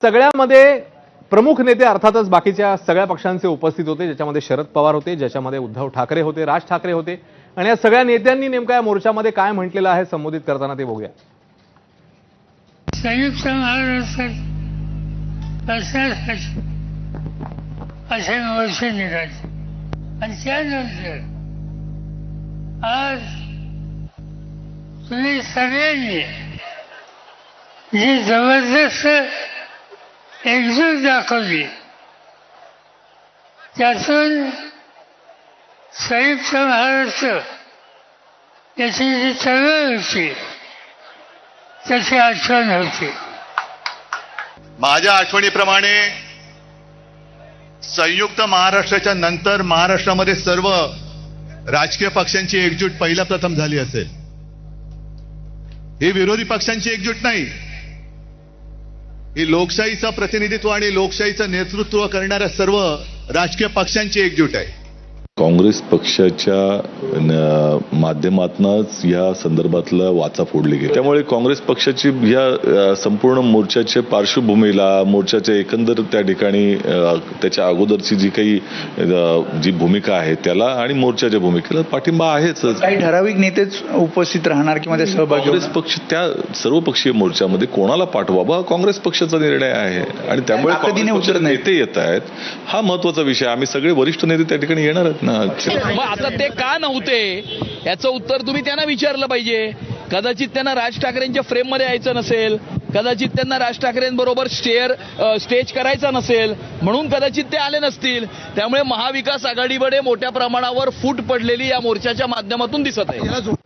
सगळ्यामध्ये प्रमुख नेते अर्थातच बाकीच्या सगळ्या पक्षांचे उपस्थित होते, ज्याच्यामध्ये शरद पवार होते, ज्याच्यामध्ये उद्धव ठाकरे होते, राज ठाकरे होते आणि या सगळ्या नेत्यांनी नेमका या मोर्चामध्ये काय म्हटलेलं आहे संबोधित करताना ते बघूया. संयुक्त महाराष्ट्रात असण्यासाठी असे मोर्चे निघाले आणि त्यानंतर आज तुम्ही सगळ्यांनी जी जबरदस्त एकजूट दाखवली त्यातून संयुक्त महाराष्ट्र याची जी चळवळ होती त्याची आठवण होती. माझ्या आठवणीप्रमाणे संयुक्त महाराष्ट्राच्या नंतर महाराष्ट्रामध्ये सर्व राजकीय पक्षांची एकजूट पहिल्या प्रथम झाली असेल. ही विरोधी पक्षांची एकजूट नाही, ही लोकशाहीचं प्रतिनिधित्व आणि लोकशाहीचं नेतृत्व करणाऱ्या सर्व राजकीय पक्षांची एकजूट आहे. काँग्रेस पक्षाच्या माध्यमातूनच या संदर्भातलं वाचा फोडली गेली. त्यामुळे काँग्रेस पक्षाची या संपूर्ण मोर्चाच्या पार्श्वभूमीला, मोर्चाच्या एकंदर त्या ठिकाणी त्याच्या अगोदरची जी काही जी भूमिका आहे त्याला आणि मोर्चाच्या भूमिकेला पाठिंबा आहेच. काही ठराविक नेतेच उपस्थित राहणार किंवा ते सहभागी काँग्रेस पक्ष त्या सर्वपक्षीय मोर्चामध्ये कोणाला पाठवावा काँग्रेस पक्षाचा निर्णय आहे आणि त्यामुळे ताकदीने काँग्रेस पक्षाचे नेते येत आहेत हा महत्वाचा विषय. आम्ही सगळे वरिष्ठ नेते त्या ठिकाणी येणार आहेत ना. मग आता ते का नव्हते याचं उत्तर तुम्ही त्यांना विचारलं पाहिजे. कदाचित त्यांना राज ठाकरेंच्या फ्रेममध्ये यायचं नसेल, कदाचित त्यांना राज ठाकरेंबरोबर स्टेज करायचा नसेल, म्हणून कदाचित ते आले नसतील. त्यामुळे महाविकास आघाडीकडे मोठ्या प्रमाणावर फूट पडलेली या मोर्चाच्या माध्यमातून दिसत आहे.